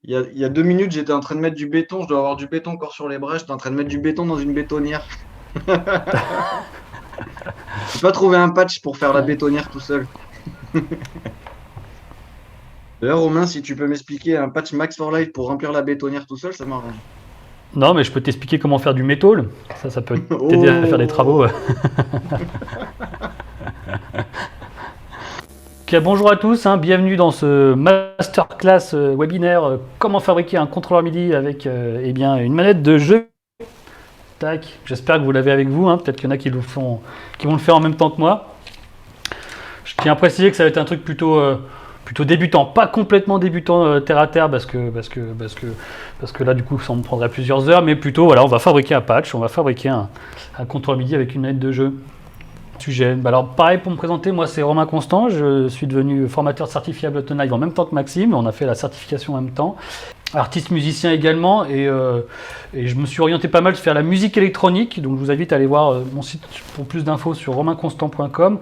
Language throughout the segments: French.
Il y a 2 minutes, j'étais en train de mettre du béton. Je dois avoir du béton encore sur les bras. J'étais en train de mettre du béton dans une bétonnière. J'ai pas trouvé un patch pour faire la Ouais. bétonnière tout seul. D'ailleurs, Romain, si tu peux m'expliquer un patch Max for Life pour remplir la bétonnière tout seul, ça m'arrange. Non, mais je peux t'expliquer comment faire du métal. Ça peut t'aider à faire des travaux. Oh! Ok, bonjour à tous, hein, bienvenue dans ce masterclass webinaire comment fabriquer un contrôleur MIDI avec eh bien, une manette de jeu. Tac, j'espère que vous l'avez avec vous, hein. Peut-être qu'il y en a qui vont le faire en même temps que moi. Je tiens à préciser que ça va être un truc plutôt débutant, pas complètement débutant terre à terre parce que là du coup ça me prendrait plusieurs heures, mais plutôt voilà, on va fabriquer un patch, on va fabriquer un contrôleur MIDI avec une manette de jeu. Sujet. Alors pareil pour me présenter, moi c'est Romain Constant, je suis devenu formateur certifié Ableton Live en même temps que Maxime, on a fait la certification en même temps. Artiste musicien également et je me suis orienté pas mal vers la musique électronique, donc je vous invite à aller voir mon site pour plus d'infos sur romainconstant.com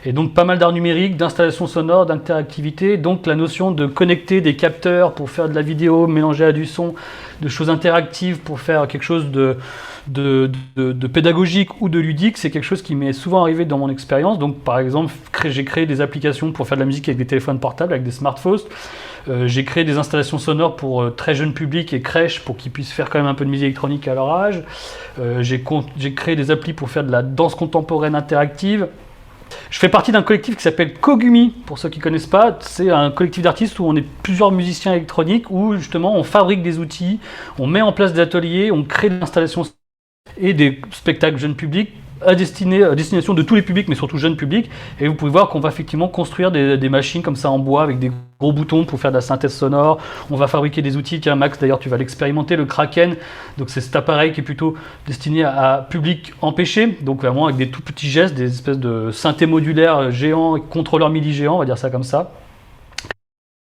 et donc pas mal d'art numérique, d'installation sonore, d'interactivité, donc la notion de connecter des capteurs pour faire de la vidéo mélangée à du son, de choses interactives pour faire quelque chose de pédagogique ou de ludique, c'est quelque chose qui m'est souvent arrivé dans mon expérience. Donc par exemple, j'ai créé des applications pour faire de la musique avec des téléphones portables, avec des smartphones. J'ai créé des installations sonores pour très jeunes publics et crèches pour qu'ils puissent faire quand même un peu de musique électronique à leur âge. J'ai créé des applis pour faire de la danse contemporaine interactive. Je fais partie d'un collectif qui s'appelle Kogumi, pour ceux qui ne connaissent pas. C'est un collectif d'artistes où on est plusieurs musiciens électroniques, où justement on fabrique des outils, on met en place des ateliers, on crée des installations et des spectacles jeunes publics à destination de tous les publics, mais surtout jeunes publics. Et vous pouvez voir qu'on va effectivement construire des machines comme ça en bois avec des gros boutons pour faire de la synthèse sonore. On va fabriquer des outils. Tiens, Max, d'ailleurs, tu vas l'expérimenter, le Kraken. Donc, c'est cet appareil qui est plutôt destiné à public empêché. Donc, vraiment avec des tout petits gestes, des espèces de synthés modulaires géants, contrôleurs MIDI géants, on va dire ça comme ça.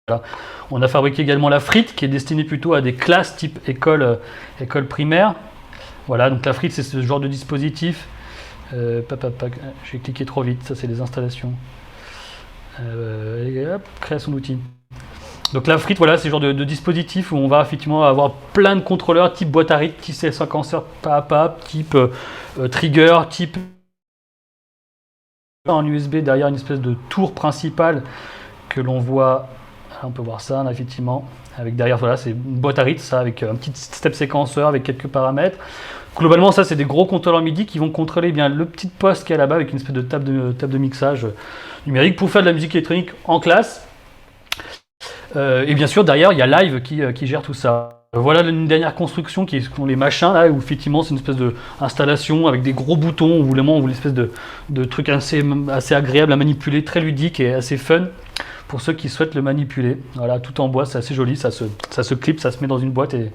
Voilà. On a fabriqué également la frite qui est destinée plutôt à des classes type école primaire. Voilà, donc la frite, c'est ce genre de dispositif. J'ai cliqué trop vite, ça c'est les installations. Hop, création d'outils. Donc la frite, voilà, c'est le genre de dispositif où on va effectivement avoir plein de contrôleurs type boîte à rythme, type séquenceur pas à pas, type trigger, type en USB derrière une espèce de tour principale que l'on voit. On peut voir ça, là, effectivement. Avec derrière, voilà, c'est une boîte à rythme, ça, avec un petit step séquenceur avec quelques paramètres. Globalement, ça, c'est des gros contrôleurs MIDI qui vont contrôler bien le petit poste qu'il y a là-bas avec une espèce de table de mixage numérique pour faire de la musique électronique en classe. Et bien sûr, derrière, il y a Live qui gère tout ça. Voilà une dernière construction qui sont les machins là où effectivement c'est une espèce d'installation avec des gros boutons où vraiment on voit une espèce de truc assez agréable à manipuler, très ludique et assez fun pour ceux qui souhaitent le manipuler. Voilà, tout en bois, c'est assez joli, ça se clip, ça se met dans une boîte et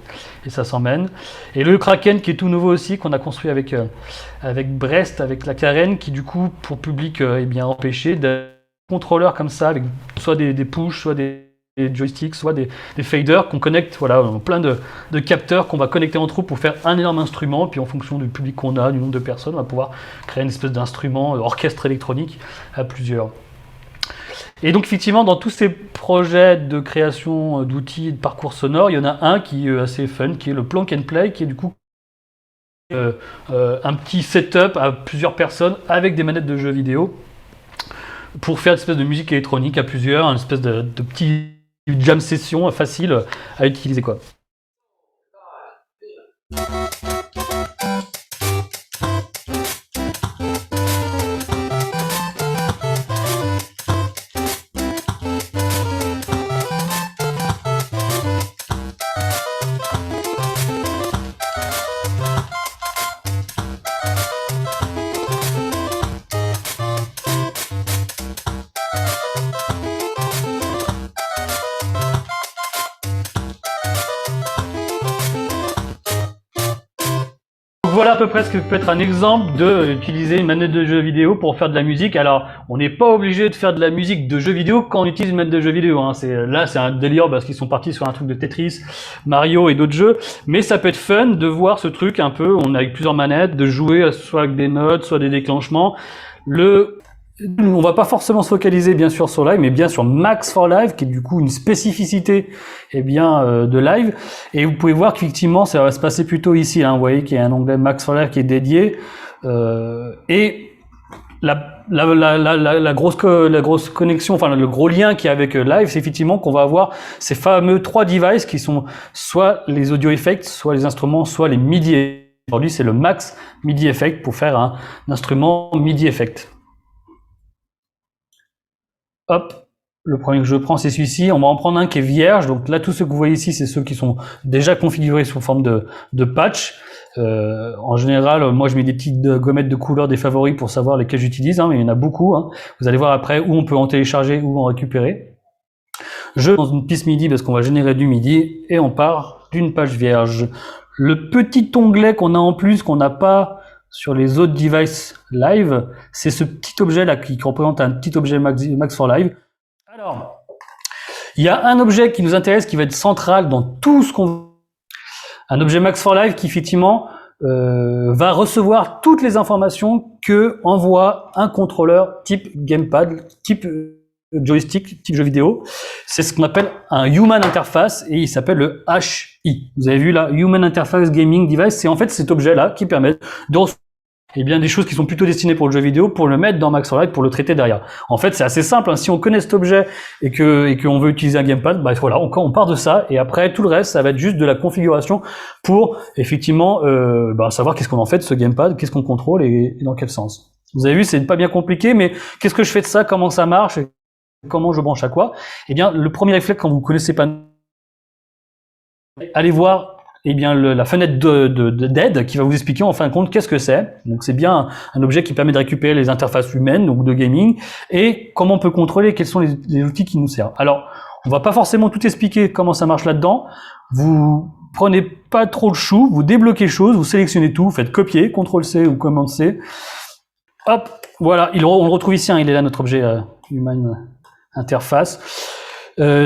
ça s'emmène. Et le Kraken qui est tout nouveau aussi, qu'on a construit avec Brest, avec la Karen, qui du coup pour public est bien empêché, des contrôleurs comme ça, avec soit des push, soit des joysticks, soit des faders qu'on connecte, voilà, plein de capteurs qu'on va connecter entre eux pour faire un énorme instrument, puis en fonction du public qu'on a, du nombre de personnes, on va pouvoir créer une espèce d'instrument, orchestre électronique à plusieurs. Et donc effectivement, dans tous ces projets de création d'outils et de parcours sonores, il y en a un qui est assez fun, qui est le Plonk and Play, qui est du coup un petit setup à plusieurs personnes avec des manettes de jeux vidéo pour faire une espèce de musique électronique à plusieurs, une espèce de petit jam session facile à utiliser quoi. Voilà à peu près ce que peut être un exemple d'utiliser une manette de jeu vidéo pour faire de la musique. Alors, on n'est pas obligé de faire de la musique de jeu vidéo quand on utilise une manette de jeu vidéo. Hein. Là, c'est un délire parce qu'ils sont partis sur un truc de Tetris, Mario et d'autres jeux. Mais ça peut être fun de voir ce truc un peu, on a avec plusieurs manettes, de jouer soit avec des notes, soit des déclenchements. On va pas forcément se focaliser bien sûr sur Live, mais bien sur Max for Live, qui est du coup une spécificité de Live. Et vous pouvez voir qu'effectivement, ça va se passer plutôt ici. Hein. Vous voyez qu'il y a un onglet Max for Live qui est dédié. Et la grosse connexion, enfin le gros lien qui est avec Live, c'est effectivement qu'on va avoir ces fameux 3 devices qui sont soit les audio effects, soit les instruments, soit les MIDI. Aujourd'hui, c'est le Max MIDI Effect pour faire un instrument MIDI Effect. Hop, le premier que je prends, c'est celui-ci. On va en prendre un qui est vierge. Donc là, tous ceux que vous voyez ici, c'est ceux qui sont déjà configurés sous forme de patch. En général, moi, je mets des petites gommettes de couleur des favoris pour savoir lesquels j'utilise, hein, mais il y en a beaucoup. Hein. Vous allez voir après où on peut en télécharger, où en récupérer. Je dans une piste MIDI parce qu'on va générer du MIDI et on part d'une page vierge. Le petit onglet qu'on a en plus, qu'on n'a pas sur les autres devices Live, c'est ce petit objet là qui représente un petit objet Max for Live. Alors, il y a un objet qui nous intéresse qui va être central dans tout ce qu'on... Un objet Max for Live qui effectivement va recevoir toutes les informations que envoie un contrôleur type gamepad, type joystick, type jeu vidéo. C'est ce qu'on appelle un Human Interface et il s'appelle le HI. Vous avez vu là, Human Interface Gaming Device, c'est en fait cet objet-là qui permet de recevoir des choses qui sont plutôt destinées pour le jeu vidéo, pour le mettre dans Max for Live, pour le traiter derrière. En fait, c'est assez simple. Hein. Si on connaît cet objet et qu'on veut utiliser un gamepad, bah voilà, on part de ça et après tout le reste, ça va être juste de la configuration pour effectivement savoir qu'est-ce qu'on en fait de ce gamepad, qu'est-ce qu'on contrôle et dans quel sens. Vous avez vu, c'est pas bien compliqué, mais qu'est-ce que je fais de ça, comment ça marche, et comment je branche à quoi? Eh bien, le premier réflexe quand vous connaissez pas, allez voir la fenêtre d'aide qui va vous expliquer en fin de compte qu'est-ce que c'est. Donc c'est bien un objet qui permet de récupérer les interfaces humaines, donc de gaming, et comment on peut contrôler, quels sont les outils qui nous servent. Alors, on va pas forcément tout expliquer comment ça marche là-dedans. Vous prenez pas trop le chou, vous débloquez les choses, vous sélectionnez tout, vous faites copier, CTRL-C ou Command-C. Hop, voilà, on le retrouve ici, hein, il est là notre objet Human Interface.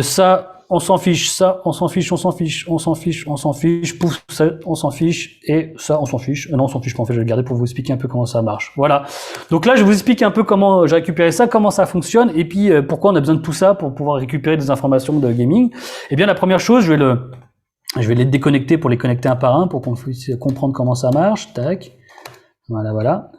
Ça, on s'en fiche, ça, on s'en fiche, on s'en fiche, on s'en fiche, on s'en fiche, pouf, ça, on s'en fiche, et ça, on s'en fiche. Non, on s'en fiche pas, en fait, je vais le garder pour vous expliquer un peu comment ça marche. Voilà. Donc là, je vous explique un peu comment j'ai récupéré ça, comment ça fonctionne, et puis pourquoi on a besoin de tout ça pour pouvoir récupérer des informations de gaming. Eh bien, la première chose, je vais les déconnecter pour les connecter un par un, pour qu'on puisse comprendre comment ça marche. Tac. Voilà, voilà.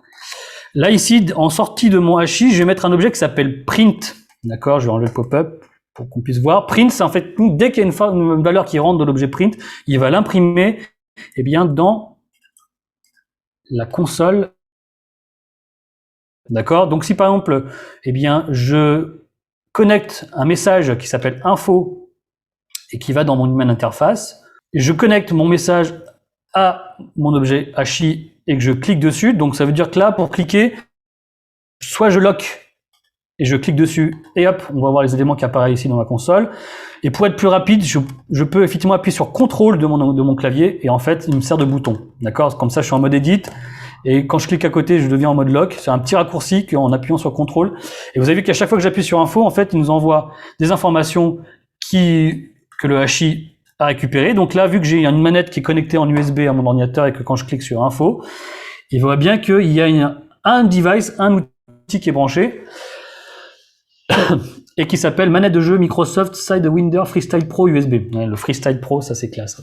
Là, ici, en sortie de mon HI, je vais mettre un objet qui s'appelle print. D'accord, je vais enlever le pop-up pour qu'on puisse voir. Print, c'est en fait, dès qu'il y a une valeur qui rentre dans l'objet print, il va l'imprimer, dans la console. D'accord? Donc, si par exemple, je connecte un message qui s'appelle info et qui va dans mon Human Interface, et je connecte mon message à mon objet HI et que je clique dessus, donc ça veut dire que là, pour cliquer, soit je lock et je clique dessus, et hop, on va voir les éléments qui apparaissent ici dans ma console. Et pour être plus rapide, je peux effectivement appuyer sur CTRL de mon clavier, et en fait, il me sert de bouton. D'accord? Comme ça, je suis en mode edit, et quand je clique à côté, je deviens en mode lock. C'est un petit raccourci en appuyant sur CTRL. Et vous avez vu qu'à chaque fois que j'appuie sur info, en fait, il nous envoie des informations que le HI a récupérées. Donc là, vu que j'ai une manette qui est connectée en USB à mon ordinateur, et que quand je clique sur info, il voit bien qu'il y a un device, un outil qui est branché, et qui s'appelle manette de jeu Microsoft Sidewinder Freestyle Pro USB. Ouais, le Freestyle Pro, ça c'est classe.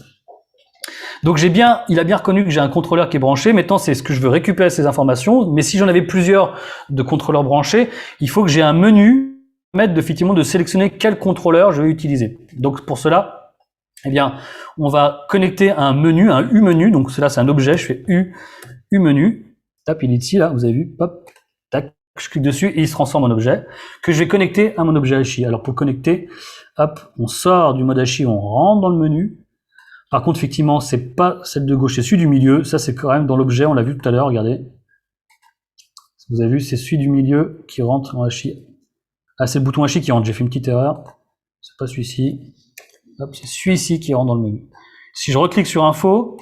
Donc il a bien reconnu que j'ai un contrôleur qui est branché. Maintenant, c'est ce que je veux récupérer ces informations. Mais si j'en avais plusieurs de contrôleurs branchés, il faut que j'ai un menu qui permette effectivement de sélectionner quel contrôleur je vais utiliser. Donc pour cela, on va connecter un menu, un U menu. Donc cela, c'est un objet. Je fais U menu. Tape, il est ici là. Vous avez vu? Hop, tac. Je clique dessus et il se transforme en objet que je vais connecter à mon objet HI. Alors pour le connecter, hop, on sort du mode HI, on rentre dans le menu. Par contre, effectivement, c'est pas celle de gauche, c'est celui du milieu. Ça, c'est quand même dans l'objet, on l'a vu tout à l'heure, regardez. Vous avez vu, c'est celui du milieu qui rentre en HI. Ah, c'est le bouton HI qui rentre, j'ai fait une petite erreur. C'est pas celui-ci. Hop, c'est celui-ci qui rentre dans le menu. Si je reclique sur info,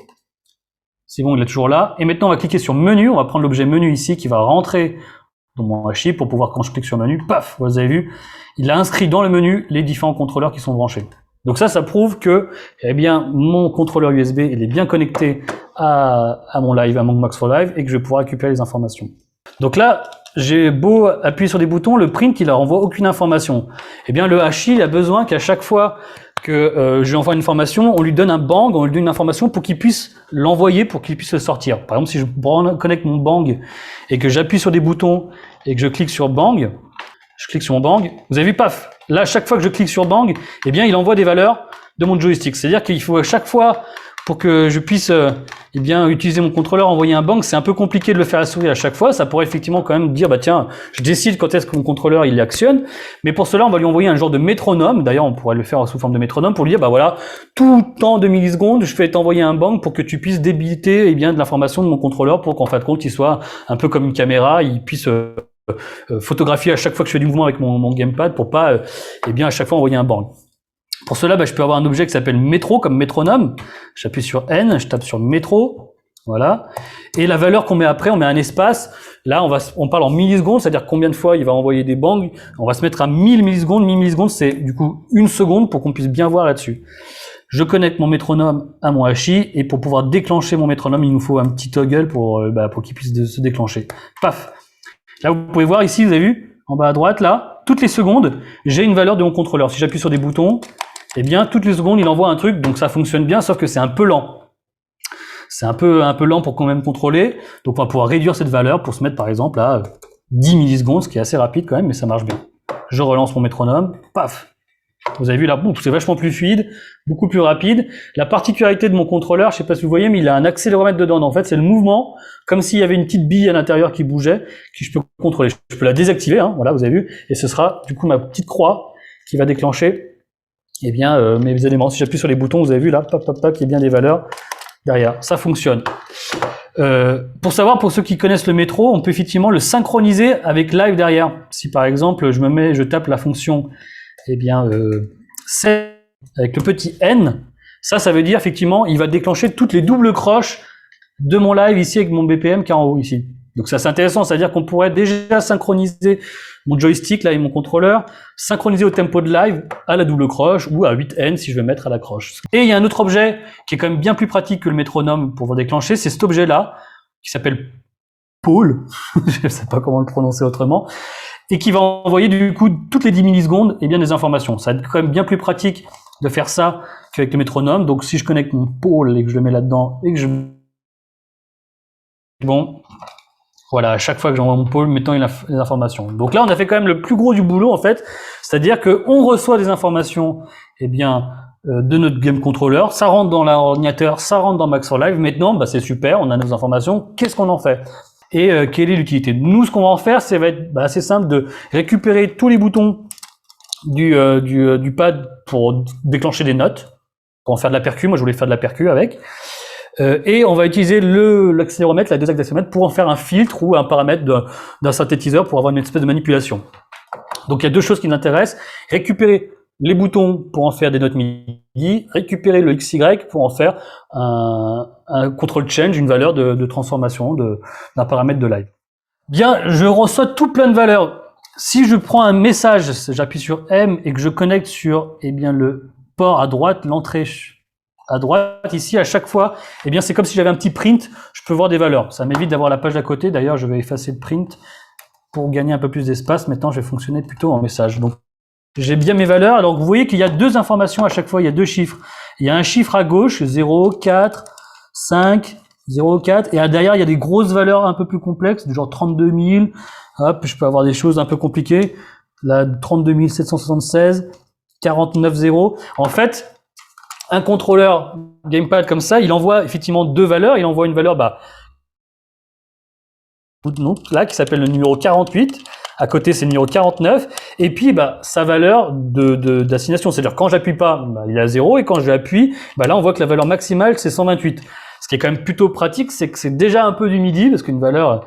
c'est bon, il est toujours là. Et maintenant, on va cliquer sur menu, on va prendre l'objet menu ici qui va rentrer dans mon HI pour pouvoir, quand je clique sur menu, paf, vous avez vu, il a inscrit dans le menu les différents contrôleurs qui sont branchés. Donc ça prouve que, mon contrôleur USB, il est bien connecté à mon live, à mon Max for Live, et que je vais pouvoir récupérer les informations. Donc là, j'ai beau appuyer sur des boutons, le print, il ne renvoie aucune information. Eh bien, le hachis, il a besoin qu'à chaque fois que je lui envoie une information, on lui donne un bang, on lui donne une information pour qu'il puisse l'envoyer, pour qu'il puisse le sortir. Par exemple, si je connecte mon bang et que j'appuie sur des boutons et que je clique sur bang, je clique sur mon bang, vous avez vu, paf, là, chaque fois que je clique sur bang, eh bien, il envoie des valeurs de mon joystick. C'est-à-dire qu'il faut à chaque fois, pour que je puisse eh bien, utiliser mon contrôleur, envoyer un bang, c'est un peu compliqué de le faire à la souris à chaque fois. Ça pourrait effectivement quand même dire, bah tiens, je décide quand est-ce que mon contrôleur il actionne. Mais pour cela, on va lui envoyer un genre de métronome. D'ailleurs, on pourrait le faire sous forme de métronome pour lui dire, bah voilà, tout temps de millisecondes, je vais t'envoyer un bang pour que tu puisses débiter eh bien, de l'information de mon contrôleur pour qu'en fin de compte, il soit un peu comme une caméra, il puisse photographier à chaque fois que je fais du mouvement avec mon gamepad pour pas eh bien, à chaque fois envoyer un bang. Pour cela, je peux avoir un objet qui s'appelle métro, comme métronome. J'appuie sur N, je tape sur métro, voilà. Et la valeur qu'on met après, on met un espace. Là, on parle en millisecondes, c'est-à-dire combien de fois il va envoyer des bangs. On va se mettre à 1000 millisecondes. 1000 millisecondes, c'est du coup une seconde pour qu'on puisse bien voir là-dessus. Je connecte mon métronome à mon hachis et pour pouvoir déclencher mon métronome, il nous faut un petit toggle pour qu'il puisse se déclencher. Paf. Là, vous pouvez voir ici, vous avez vu, en bas à droite, là, toutes les secondes, j'ai une valeur de mon contrôleur. Si j'appuie sur des boutons, eh bien, toutes les secondes, il envoie un truc, donc ça fonctionne bien, sauf que c'est un peu lent. C'est un peu lent pour quand même contrôler, donc on va pouvoir réduire cette valeur pour se mettre par exemple à 10 millisecondes, ce qui est assez rapide quand même, mais ça marche bien. Je relance mon métronome, paf. Vous avez vu là, c'est vachement plus fluide, beaucoup plus rapide. La particularité de mon contrôleur, je sais pas si vous voyez, mais il a un accéléromètre dedans. En fait, c'est le mouvement, comme s'il y avait une petite bille à l'intérieur qui bougeait, que je peux contrôler. Je peux la désactiver, hein, voilà, vous avez vu, et ce sera du coup ma petite croix qui va déclencher eh bien, mes éléments. Si j'appuie sur les boutons, vous avez vu là, pop, pop, pop, il y a bien des valeurs derrière. Ça fonctionne. Pour savoir, pour ceux qui connaissent le métro, on peut effectivement le synchroniser avec live derrière. Si par exemple, je tape la fonction, eh bien, set avec le petit N, ça veut dire effectivement, il va déclencher toutes les doubles croches de mon live ici avec mon BPM qui est en haut ici. Donc ça c'est intéressant, c'est-à-dire qu'on pourrait déjà synchroniser mon joystick là et mon contrôleur, synchroniser au tempo de live à la double croche ou à 8N si je veux mettre à la croche. Et il y a un autre objet qui est quand même bien plus pratique que le métronome pour vous déclencher, c'est cet objet-là qui s'appelle Paul, je ne sais pas comment le prononcer autrement, et qui va envoyer du coup toutes les 10 millisecondes eh bien, des informations. Ça va être quand même bien plus pratique de faire ça qu'avec le métronome. Donc si je connecte mon Paul et que je le mets là-dedans et que je... Bon, voilà, à chaque fois que j'envoie mon pôle, mettant les informations. Donc là, on a fait quand même le plus gros du boulot, en fait. C'est-à-dire qu'on reçoit des informations, eh bien, de notre game controller. Ça rentre dans l'ordinateur, ça rentre dans Max4Live. Maintenant, c'est super, on a nos informations. Qu'est-ce qu'on en fait? Et quelle est l'utilité? Nous, ce qu'on va en faire, c'est va être assez simple de récupérer tous les boutons du pad pour déclencher des notes, pour en faire de la percu. Moi, je voulais faire de la percu avec. Et on va utiliser l'accéléromètre, la deux axes d'accéléromètre, pour en faire un filtre ou un paramètre d'un synthétiseur pour avoir une espèce de manipulation. Donc il y a deux choses qui nous intéressent. Récupérer les boutons pour en faire des notes MIDI, récupérer le XY pour en faire un control change, une valeur de transformation d'un paramètre de live. Bien, je reçois tout plein de valeurs. Si je prends un message, j'appuie sur M et que je connecte sur le port à droite, l'entrée à droite, ici, à chaque fois, eh bien, c'est comme si j'avais un petit print, je peux voir des valeurs. Ça m'évite d'avoir la page d'à côté. D'ailleurs, je vais effacer le print pour gagner un peu plus d'espace. Maintenant, je vais fonctionner plutôt en message. Donc, j'ai bien mes valeurs. Alors, vous voyez qu'il y a deux informations à chaque fois. Il y a deux chiffres. Il y a un chiffre à gauche, 0, 4, 5, 0, 4. Et derrière, il y a des grosses valeurs un peu plus complexes, du genre 32 000. Hop, je peux avoir des choses un peu compliquées. Là, 32 776, 49 0. En fait, un contrôleur gamepad comme ça, il envoie effectivement deux valeurs. Il envoie une valeur là qui s'appelle le numéro 48. À côté, c'est le numéro 49. Et puis, sa valeur d'assignation. C'est-à-dire, quand j'appuie pas, il est à 0. Et quand j'appuie, là, on voit que la valeur maximale, c'est 128. Ce qui est quand même plutôt pratique, c'est que c'est déjà un peu du MIDI, parce qu'une valeur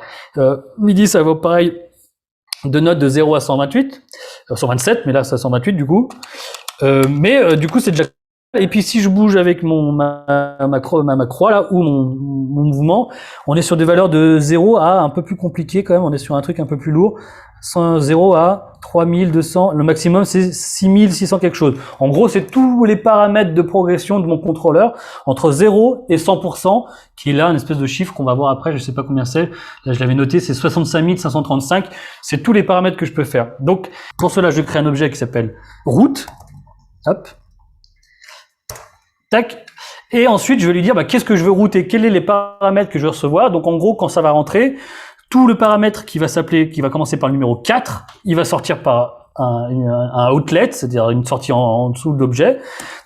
MIDI, ça vaut pareil de notes de 0 à 128, 127, mais là, c'est 128 du coup. Du coup, c'est déjà Et puis si je bouge avec ma croix là, ou mon mouvement, on est sur des valeurs de 0 à un peu plus compliqué quand même, on est sur un truc un peu plus lourd. 0 à 3200, le maximum c'est 6600 quelque chose. En gros, c'est tous les paramètres de progression de mon contrôleur entre 0 et 100%, qui est là une espèce de chiffre qu'on va voir après, je sais pas combien c'est. Là, je l'avais noté, c'est 65 535. C'est tous les paramètres que je peux faire. Donc, pour cela, je crée un objet qui s'appelle route. Hop. Tac. Et ensuite, je vais lui dire, qu'est-ce que je veux router? Quels sont les paramètres que je veux recevoir? Donc, en gros, quand ça va rentrer, tout le paramètre qui va commencer par le numéro 4, il va sortir par un outlet, c'est-à-dire une sortie en dessous de l'objet.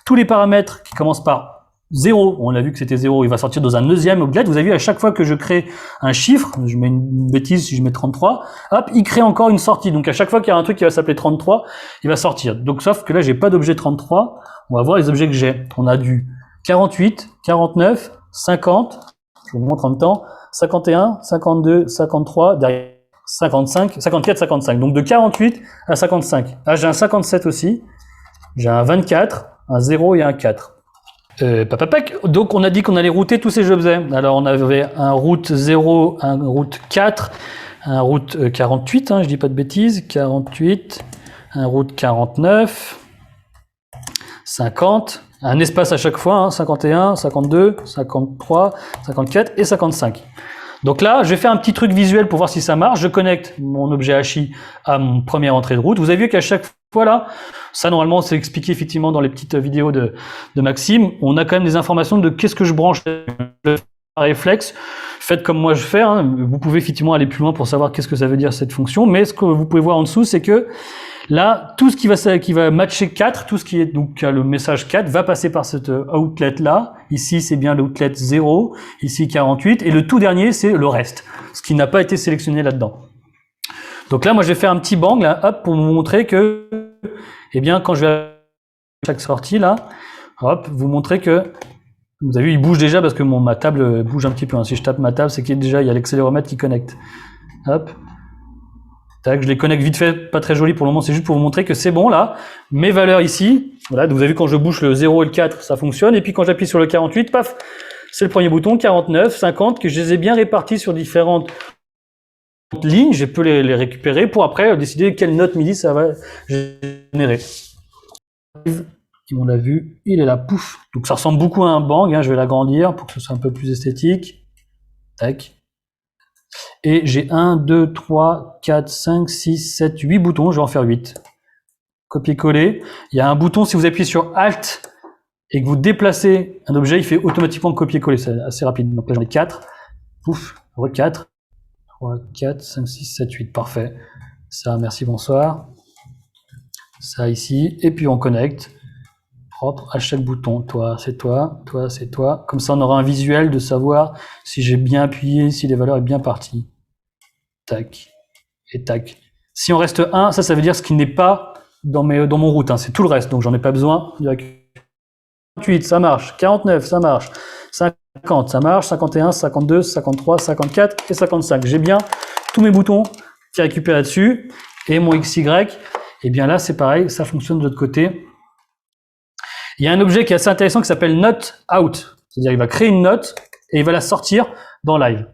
Tous les paramètres qui commencent par 0, on a vu que c'était 0, il va sortir dans un deuxième outlet. Vous avez vu, à chaque fois que je crée un chiffre, je mets une bêtise si je mets 33, hop, il crée encore une sortie. Donc à chaque fois qu'il y a un truc qui va s'appeler 33, il va sortir. Donc sauf que là, j'ai pas d'objet 33. On va voir les objets que j'ai. On a du 48, 49, 50, je vous montre en même temps, 51, 52, 53, derrière 55, 54, 55. Donc de 48 à 55. Ah, j'ai un 57 aussi. J'ai un 24, un 0 et un 4. Donc on a dit qu'on allait router tous ces objets. Alors on avait un route 0, un route 4, un route 48, je dis pas de bêtises, 48, un route 49, 50, un espace à chaque fois, 51, 52, 53, 54 et 55. Donc là, je vais faire un petit truc visuel pour voir si ça marche. Je connecte mon objet hashi à mon première entrée de route. Vous avez vu qu'à chaque fois là, ça normalement c'est expliqué effectivement dans les petites vidéos de Maxime, on a quand même des informations de qu'est-ce que je branche par réflexe. Faites comme moi je fais, vous pouvez effectivement aller plus loin pour savoir qu'est-ce que ça veut dire cette fonction, mais ce que vous pouvez voir en dessous, c'est que là, tout ce qui va matcher 4, tout ce qui est donc le message 4 va passer par cet outlet là. Ici, c'est bien l'outlet 0, ici 48, et le tout dernier, c'est le reste, ce qui n'a pas été sélectionné là-dedans. Donc là, moi, je vais faire un petit bang là, hop, pour vous montrer que, quand je vais à chaque sortie là, hop, vous montrer que, vous avez vu, il bouge déjà parce que ma table bouge un petit peu. Si je tape ma table, c'est qu'il y a l'accéléromètre qui connecte. Hop. Tac, je les connecte vite fait, pas très joli pour le moment, c'est juste pour vous montrer que c'est bon là. Mes valeurs ici, voilà, vous avez vu quand je bouge le 0 et le 4, ça fonctionne. Et puis quand j'appuie sur le 48, paf, c'est le premier bouton, 49, 50, que je les ai bien répartis sur différentes lignes. Je peux les récupérer pour après décider quelle note MIDI ça va générer. On l'a vu, il est là, pouf. Donc ça ressemble beaucoup à un bang, je vais l'agrandir pour que ce soit un peu plus esthétique. Tac. Et j'ai 1, 2, 3, 4, 5, 6, 7, 8 boutons, je vais en faire 8. Copier-coller. Il y a un bouton, si vous appuyez sur Alt et que vous déplacez un objet, il fait automatiquement copier-coller, c'est assez rapide. Donc là j'en ai 4. Pouf, 4, 3, 4, 5, 6, 7, 8, parfait. Ça, merci, bonsoir. Ça ici, et puis on connecte. Propre à chaque bouton. Toi, c'est toi, toi, c'est toi. Comme ça, on aura un visuel de savoir si j'ai bien appuyé, si les valeurs sont bien parties. Tac. Et tac. Si on reste 1, ça veut dire ce qui n'est pas dans mon route. C'est tout le reste, donc j'en ai pas besoin. 48, ça marche. 49, ça marche. 50, ça marche. 51, 52, 53, 54 et 55. J'ai bien tous mes boutons qui récupèrent là-dessus. Et mon XY, là, c'est pareil, ça fonctionne de l'autre côté. Il y a un objet qui est assez intéressant qui s'appelle note out. C'est-à-dire il va créer une note et il va la sortir dans live.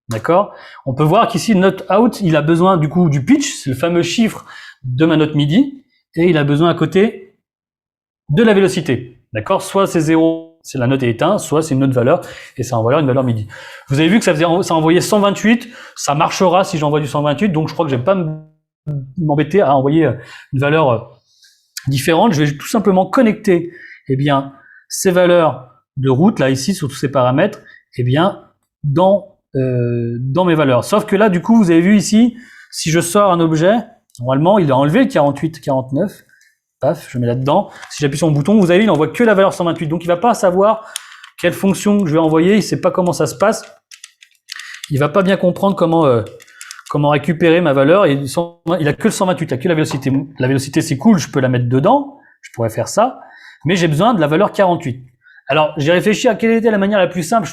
D'accord? On peut voir qu'ici, note out, il a besoin du coup du pitch, c'est le fameux chiffre de ma note MIDI, et il a besoin à côté de la vélocité. D'accord? Soit c'est 0, c'est la note est éteinte, soit c'est une autre valeur, et ça envoie une valeur MIDI. Vous avez vu que ça envoyait 128, ça marchera si j'envoie du 128, donc je crois que je vais pas m'embêter à envoyer une valeur différente. Je vais tout simplement connecter ces valeurs de route, là, ici, sur tous ces paramètres, dans mes valeurs. Sauf que là, du coup, vous avez vu ici, si je sors un objet, normalement, il a enlevé le 48, 49, paf, je mets là-dedans. Si j'appuie sur mon bouton, vous avez vu, il n'envoie que la valeur 128. Donc, il va pas savoir quelle fonction je vais envoyer, il sait pas comment ça se passe. Il va pas bien comprendre comment récupérer ma valeur. Et il a que le 128, il a que la vélocité. La vélocité, c'est cool, je peux la mettre dedans, je pourrais faire ça. Mais j'ai besoin de la valeur 48. Alors, j'ai réfléchi à quelle était la manière la plus simple.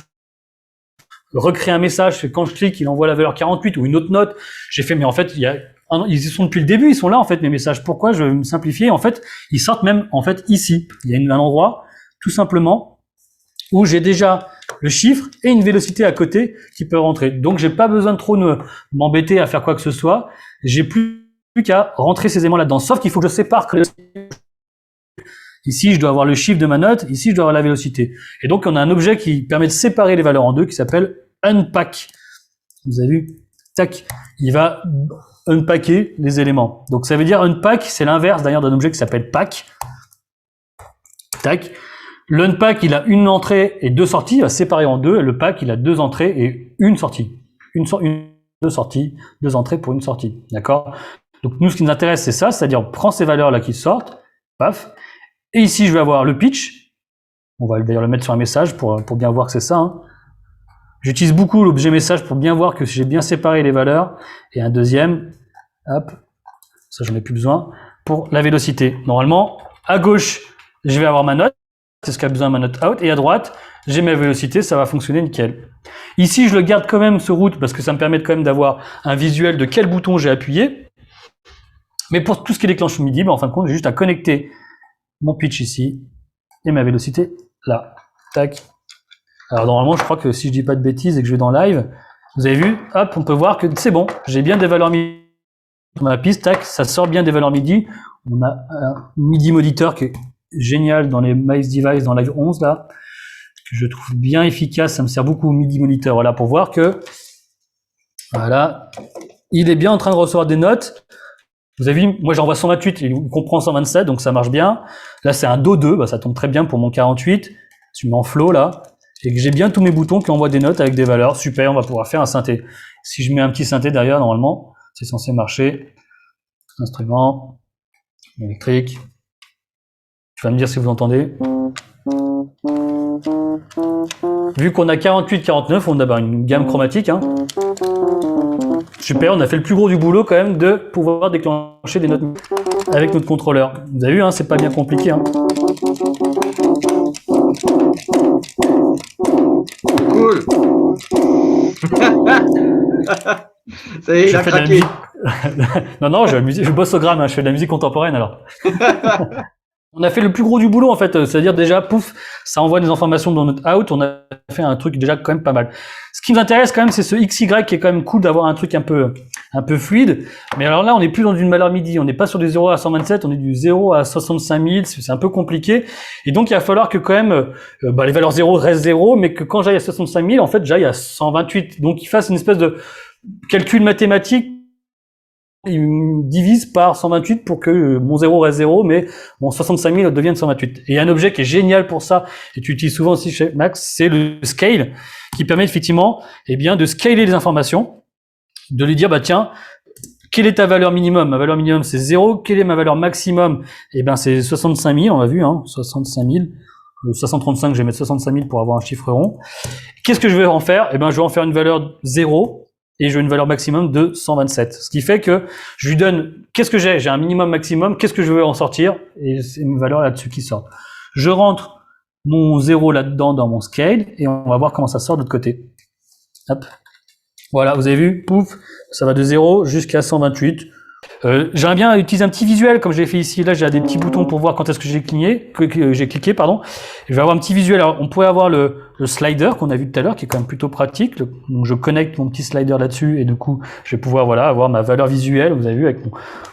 Je recrée un message, quand je clique, il envoie la valeur 48 ou une autre note. J'ai fait, mais en fait, ils y sont depuis le début, ils sont là, en fait, mes messages. Pourquoi je vais me simplifier? En fait, ils sortent même, ici. Il y a un endroit tout simplement, où j'ai déjà le chiffre et une vélocité à côté qui peut rentrer. Donc, j'ai pas besoin de trop m'embêter à faire quoi que ce soit. J'ai plus qu'à rentrer ces éléments là-dedans. Sauf qu'il faut que je sépare que ici, je dois avoir le chiffre de ma note. Ici, je dois avoir la vélocité. Et donc, on a un objet qui permet de séparer les valeurs en deux qui s'appelle unpack. Vous avez vu? Tac. Il va unpacker les éléments. Donc, ça veut dire unpack, c'est l'inverse d'ailleurs d'un objet qui s'appelle pack. Tac. L'unpack, il a une entrée et deux sorties, il va séparer en deux. Et le pack, il a deux entrées et une sortie. Deux sorties, deux entrées pour une sortie. D'accord? Donc, nous, ce qui nous intéresse, c'est ça, c'est-à-dire, on prend ces valeurs-là qui sortent, paf. Et ici, je vais avoir le pitch. On va d'ailleurs le mettre sur un message pour bien voir que c'est ça. Hein. J'utilise beaucoup l'objet message pour bien voir que j'ai bien séparé les valeurs. Et un deuxième, hop, ça j'en ai plus besoin, pour la vélocité. Normalement, à gauche, je vais avoir ma note, c'est ce qu'a besoin ma note out, et à droite, j'ai ma vélocité, ça va fonctionner nickel. Ici, je le garde quand même ce route, parce que ça me permet quand même d'avoir un visuel de quel bouton j'ai appuyé. Mais pour tout ce qui déclenche MIDI, en fin de compte, j'ai juste à connecter mon pitch ici, et ma vélocité là. Tac. Alors normalement, je crois que si je dis pas de bêtises et que je vais dans live, vous avez vu, hop, on peut voir que c'est bon, j'ai bien des valeurs MIDI dans la piste, tac, ça sort bien des valeurs MIDI. On a un MIDI moniteur qui est génial dans les Mice Device dans Live 11 là, que je trouve bien efficace, ça me sert beaucoup au MIDI moniteur, voilà, pour voir que, voilà, il est bien en train de recevoir des notes. Vous avez vu, moi j'envoie 128, il comprend 127, donc ça marche bien. Là c'est un Do 2, bah, ça tombe très bien pour mon 48. Je mets en flow là, et que j'ai bien tous mes boutons qui envoient des notes avec des valeurs. Super, on va pouvoir faire un synthé. Si je mets un petit synthé derrière, normalement, c'est censé marcher. Instrument, électrique. Tu vas me dire si vous entendez. Vu qu'on a 48-49, on a une gamme chromatique. Hein. Super, on a fait le plus gros du boulot quand même de pouvoir déclencher des notes avec notre contrôleur. Vous avez vu, hein, c'est pas bien compliqué. Hein. Cool. Ça y est, il a craqué. Non, je bosse au gramme, hein, je fais de la musique contemporaine alors. On a fait le plus gros du boulot en fait, c'est-à-dire déjà, pouf, ça envoie des informations dans notre out, on a fait un truc déjà quand même pas mal. Ce qui nous intéresse quand même, c'est ce XY qui est quand même cool d'avoir un truc un peu fluide. Mais alors là, on n'est plus dans une valeur MIDI, on n'est pas sur du 0 à 127, on est du 0 à 65 000, c'est un peu compliqué. Et donc, il va falloir que quand même, les valeurs 0 restent 0, mais que quand j'aille à 65 000, en fait, j'aille à 128. Donc, il fasse une espèce de calcul mathématique. Il me divise par 128 pour que mon 0 reste 0, mais mon 65 000 devienne 128. Et il y a un objet qui est génial pour ça, et tu utilises souvent aussi chez Max, c'est le scale, qui permet effectivement, de scaler les informations, de lui dire, tiens, quelle est ta valeur minimum? Ma valeur minimum, c'est 0. Quelle est ma valeur maximum? C'est 65 000, on l'a vu, hein, 65 000. 635, je vais mettre 65 000 pour avoir un chiffre rond. Qu'est-ce que je vais en faire? Je vais en faire une valeur 0. Et j'ai une valeur maximum de 127. Ce qui fait que je lui donne, qu'est-ce que j'ai? J'ai un minimum maximum, qu'est-ce que je veux en sortir? Et c'est une valeur là-dessus qui sort. Je rentre mon 0 là-dedans dans mon scale, et on va voir comment ça sort de l'autre côté. Hop. Voilà, vous avez vu? Pouf, ça va de 0 jusqu'à 128. J'aimerais bien utiliser un petit visuel, comme j'ai fait ici. Là, j'ai des petits boutons pour voir quand est-ce que j'ai cliqué, pardon. Je vais avoir un petit visuel. Alors, on pourrait avoir le slider qu'on a vu tout à l'heure, qui est quand même plutôt pratique. Donc, je connecte mon petit slider là-dessus, et du coup, je vais pouvoir, avoir ma valeur visuelle. Vous avez vu, avec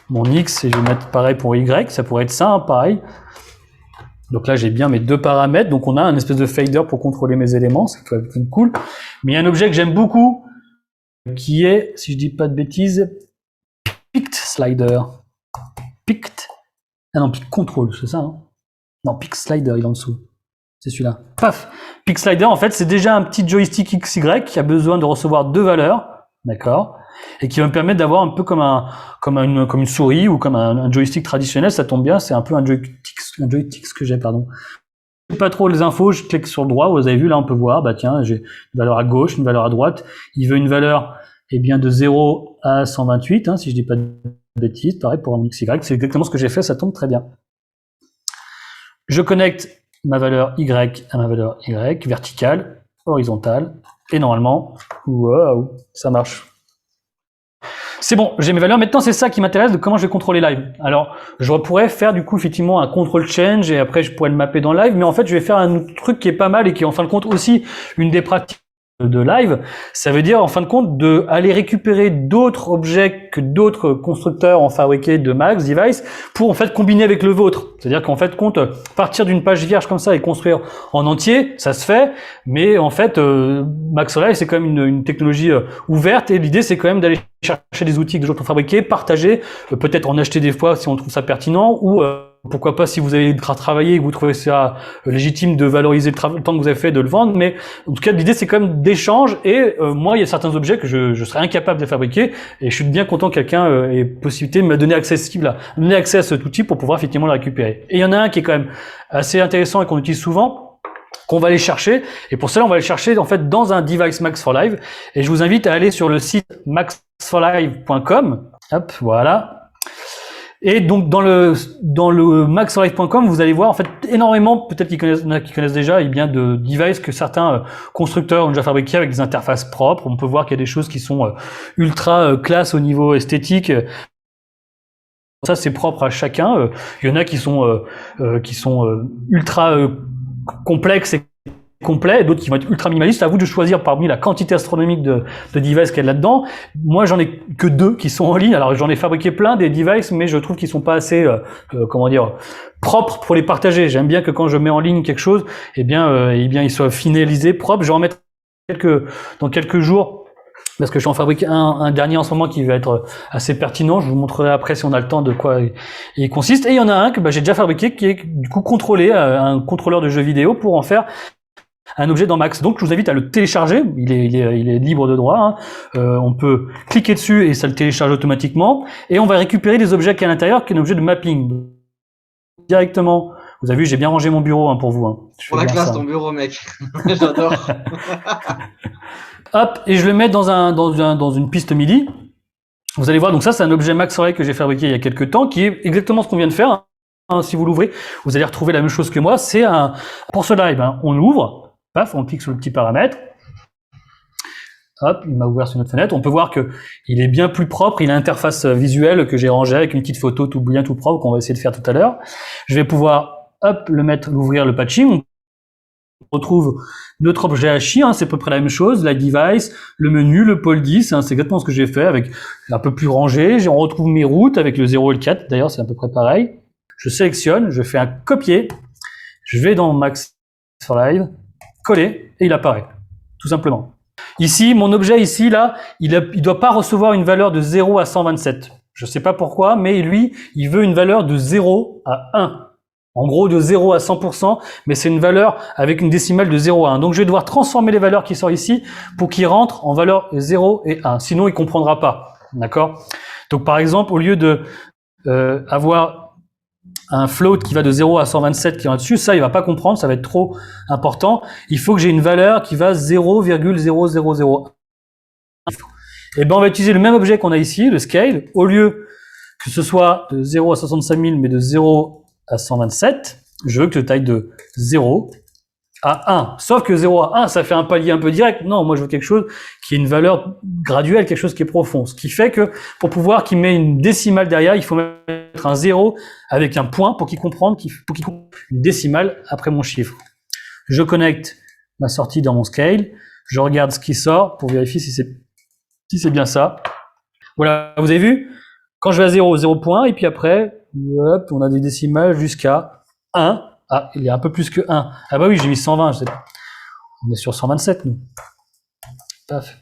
mon X, et je vais mettre pareil pour Y. Ça pourrait être ça, hein, pareil. Donc là, j'ai bien mes deux paramètres. Donc, on a un espèce de fader pour contrôler mes éléments. C'est quand même cool. Mais il y a un objet que j'aime beaucoup, qui est, si je dis pas de bêtises, Pict Slider. Pict. Ah non, Pict Control, c'est ça, hein? Non, Pict Slider, il est en dessous. C'est celui-là. Paf! Pict Slider, en fait, c'est déjà un petit joystick XY qui a besoin de recevoir deux valeurs. D'accord? Et qui va me permettre d'avoir un peu comme une souris ou comme un joystick traditionnel. Ça tombe bien, c'est un peu un joystick que j'ai, pardon. Je sais pas trop les infos, je clique sur le droit. Vous avez vu, là, on peut voir, tiens, j'ai une valeur à gauche, une valeur à droite. Il veut une valeur, de 0 à 128, hein, si je dis pas de bêtises, pareil pour un XY, c'est exactement ce que j'ai fait, ça tombe très bien. Je connecte ma valeur Y à ma valeur Y, verticale, horizontale, et normalement, wow, ça marche. C'est bon, j'ai mes valeurs. Maintenant, c'est ça qui m'intéresse de comment je vais contrôler live. Alors, je pourrais faire du coup effectivement un control change et après je pourrais le mapper dans live. Mais en fait, je vais faire un truc qui est pas mal et qui est en fin de compte aussi une des pratiques de live. Ça veut dire en fin de compte de aller récupérer d'autres objets que d'autres constructeurs ont fabriqué de Max Device pour en fait combiner avec le vôtre. C'est-à-dire qu'en fait compte partir d'une page vierge comme ça et construire en entier, ça se fait. Mais en fait, Max Live c'est quand même une technologie ouverte et l'idée c'est quand même d'aller chercher des outils que d'autres ont fabriqués, partager, peut-être en acheter des fois si on trouve ça pertinent ou pourquoi pas si vous avez travaillé et que vous trouvez ça légitime de valoriser le temps que vous avez fait de le vendre, mais en tout cas l'idée c'est quand même d'échange et moi il y a certains objets que je serais incapable de fabriquer et je suis bien content que quelqu'un ait possibilité de me donner accès à cet outil pour pouvoir effectivement le récupérer. Et il y en a un qui est quand même assez intéressant et qu'on utilise souvent, qu'on va aller chercher, et pour cela on va aller chercher en fait dans un device Max for Live, et je vous invite à aller sur le site maxforlive.com, hop, voilà. Et donc dans le maxforlive.com, vous allez voir en fait énormément, peut-être qu'il y en a qui connaissent déjà, et bien de devices que certains constructeurs ont déjà fabriqués avec des interfaces propres. On peut voir qu'il y a des choses qui sont ultra classe au niveau esthétique. Ça c'est propre à chacun. Il y en a qui sont ultra complexes et complet, et d'autres qui vont être ultra minimalistes. À vous de choisir parmi la quantité astronomique de devices qu'il y a là-dedans. Moi, j'en ai que 2 qui sont en ligne. Alors, j'en ai fabriqué plein des devices, mais je trouve qu'ils sont pas assez, propres pour les partager. J'aime bien que quand je mets en ligne quelque chose, eh bien, ils soient finalisés, propres. Je vais en mettre dans quelques jours, parce que je vais en fabriquer un dernier en ce moment qui va être assez pertinent. Je vous montrerai après si on a le temps de quoi il consiste. Et il y en a un que j'ai déjà fabriqué qui est du coup contrôlé, un contrôleur de jeux vidéo pour en faire un objet dans Max. Donc je vous invite à le télécharger, il est libre de droit, hein. On peut cliquer dessus et ça le télécharge automatiquement, et on va récupérer des objets qui est à l'intérieur, qui est un objet de mapping. Directement, vous avez vu, j'ai bien rangé mon bureau hein, pour vous. Hein. Pour la classe, ton bureau mec, j'adore. Hop, et je le mets dans une piste MIDI. Vous allez voir, donc ça c'est un objet Max Array que j'ai fabriqué il y a quelques temps, qui est exactement ce qu'on vient de faire. Hein. Si vous l'ouvrez, vous allez retrouver la même chose que moi, c'est pour ce live, hein, on l'ouvre, paf, on clique sur le petit paramètre. Hop, il m'a ouvert sur notre fenêtre. On peut voir que il est bien plus propre. Il a une interface visuelle que j'ai rangée avec une petite photo tout bien tout propre qu'on va essayer de faire tout à l'heure. Je vais pouvoir, hop, l'ouvrir le patching. On retrouve notre objet HI, hein, c'est à peu près la même chose. La device, le menu, le pôle 10, hein, c'est exactement ce que j'ai fait avec un peu plus rangé. On retrouve mes routes avec le 0 et le 4. D'ailleurs, c'est à peu près pareil. Je sélectionne, je fais un copier. Je vais dans Max for Live. Coller et il apparaît, tout simplement. Ici, mon objet ici, là, il doit pas recevoir une valeur de 0 à 127. Je sais pas pourquoi, mais lui, il veut une valeur de 0 à 1. En gros, de 0 à 100%, mais c'est une valeur avec une décimale de 0 à 1. Donc, je vais devoir transformer les valeurs qui sortent ici pour qu'il rentre en valeur 0 et 1. Sinon, il comprendra pas. D'accord? Donc, par exemple, au lieu de avoir un float qui va de 0 à 127 qui est au-dessus, ça, il va pas comprendre, ça va être trop important. Il faut que j'ai une valeur qui va 0,0001. Et ben, on va utiliser le même objet qu'on a ici, le scale, au lieu que ce soit de 0 à 65 000, mais de 0 à 127, je veux que tu tailles de 0 à 1. Sauf que 0 à 1, ça fait un palier un peu direct. Non, moi, je veux quelque chose qui ait une valeur graduelle, quelque chose qui est profond. Ce qui fait que, pour pouvoir qu'il mette une décimale derrière, il faut mettre un 0 avec un point pour qu'il comprenne pour qu'il trouve une décimale après mon chiffre. Je connecte ma sortie dans mon scale. Je regarde ce qui sort pour vérifier si c'est bien ça. Voilà, vous avez vu? Quand je vais à 0, 0 point, et puis après, hop, on a des décimales jusqu'à 1. Ah, il y a un peu plus que 1. Ah bah oui, j'ai mis 120. On est sur 127, nous. Paf.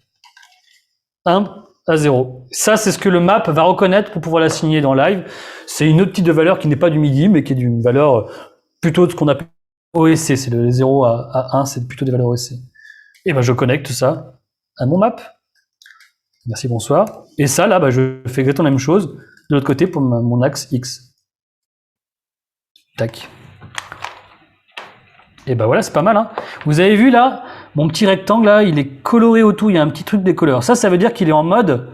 1 à 0. Ça, c'est ce que le map va reconnaître pour pouvoir l'assigner dans live. C'est une autre type de valeur qui n'est pas du MIDI, mais qui est d'une valeur plutôt de ce qu'on appelle OSC. C'est le 0 à 1, c'est plutôt des valeurs OSC. Et ben, je connecte ça à mon map. Merci, bonsoir. Et ça, là, je fais exactement la même chose de l'autre côté pour mon axe X. Tac. Et ben voilà, c'est pas mal. Hein. Vous avez vu là, mon petit rectangle là, il est coloré autour, il y a un petit truc décolore. Ça veut dire qu'il est en mode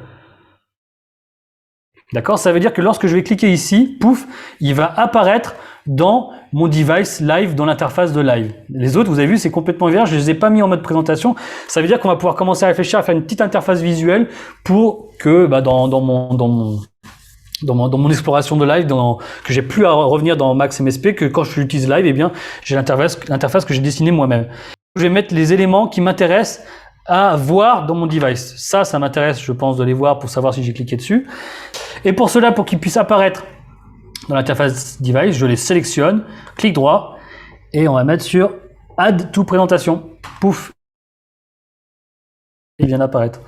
D'accord? Ça veut dire que lorsque je vais cliquer ici, pouf, il va apparaître dans mon device live, dans l'interface de live. Les autres, vous avez vu, c'est complètement vierge, je les ai pas mis en mode présentation. Ça veut dire qu'on va pouvoir commencer à réfléchir à faire une petite interface visuelle pour que dans mon exploration de live, que j'ai plus à revenir dans Max MSP, que quand je l'utilise live, eh bien, j'ai l'interface que j'ai dessinée moi-même. Je vais mettre les éléments qui m'intéressent à voir dans mon device. Ça m'intéresse, je pense, de les voir pour savoir si j'ai cliqué dessus. Et pour cela, pour qu'ils puissent apparaître dans l'interface device, je les sélectionne, clic droit, et on va mettre sur Add to présentation. Pouf, il vient d'apparaître.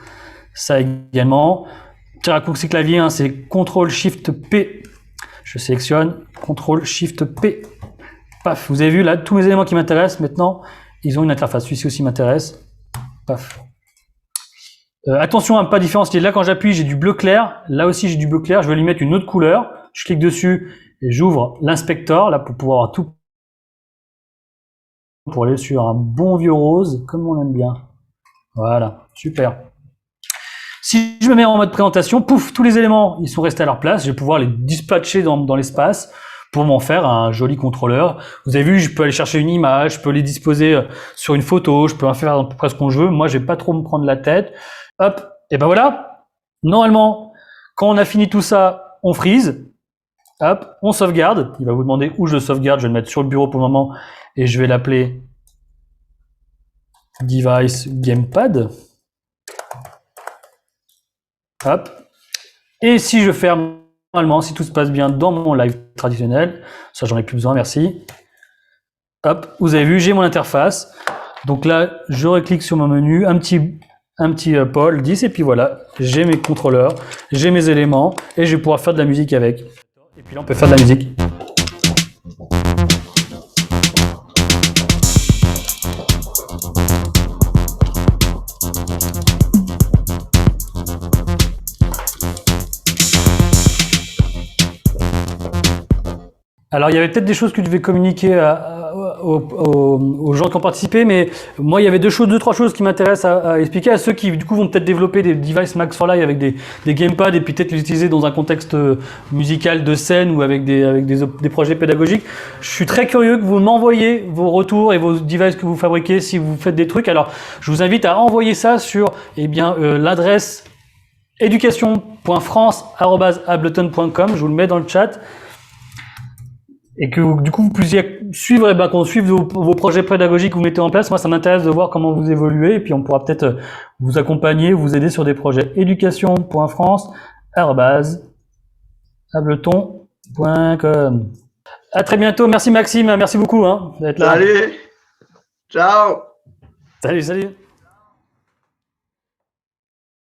Ça également, petit raccourci clavier, hein, c'est CTRL-SHIFT-P. Je sélectionne, CTRL-SHIFT-P. Paf, vous avez vu là, tous mes éléments qui m'intéressent, maintenant, ils ont une interface. Celui-ci aussi m'intéresse. Paf. Attention à ne pas différencier. Là, quand j'appuie, j'ai du bleu clair. Là aussi, j'ai du bleu clair. Je vais lui mettre une autre couleur. Je clique dessus et j'ouvre l'inspecteur là pour pouvoir avoir tout. Pour aller sur un bon vieux rose, comme on aime bien. Voilà, super. Si je me mets en mode présentation, pouf, tous les éléments, ils sont restés à leur place. Je vais pouvoir les dispatcher dans l'espace pour m'en faire un joli contrôleur. Vous avez vu, je peux aller chercher une image, je peux les disposer sur une photo, je peux en faire à peu près ce qu'on veut. Moi, je vais pas trop me prendre la tête. Hop, et ben voilà. Normalement, quand on a fini tout ça, on freeze. Hop, on sauvegarde. Il va vous demander où je sauvegarde. Je vais le mettre sur le bureau pour le moment et je vais l'appeler Device Gamepad. Hop. Et si je ferme normalement, si tout se passe bien dans mon live traditionnel, ça j'en ai plus besoin, merci. Hop, vous avez vu, j'ai mon interface. Donc là, je reclique sur mon menu, un petit Paul 10 et puis voilà, j'ai mes contrôleurs, j'ai mes éléments et je vais pouvoir faire de la musique avec. Et puis là, on peut faire de la musique. Alors, il y avait peut-être des choses que je devais communiquer aux gens qui ont participé, mais moi, il y avait deux, trois choses qui m'intéressent à expliquer à ceux qui, du coup, vont peut-être développer des devices Max for Live avec des gamepads et puis peut-être les utiliser dans un contexte musical de scène ou avec des projets pédagogiques. Je suis très curieux que vous m'envoyiez vos retours et vos devices que vous fabriquez si vous faites des trucs. Alors, je vous invite à envoyer ça sur, l'adresse education.france@ableton.com. Je vous le mets dans le chat. Et que du coup vous puissiez suivre, qu'on suive vos projets pédagogiques que vous mettez en place. Moi, ça m'intéresse de voir comment vous évoluez et puis on pourra peut-être vous accompagner, vous aider sur des projets. education.france@ableton.com. À très bientôt. Merci Maxime, merci beaucoup d'être là. Salut, ciao. Salut.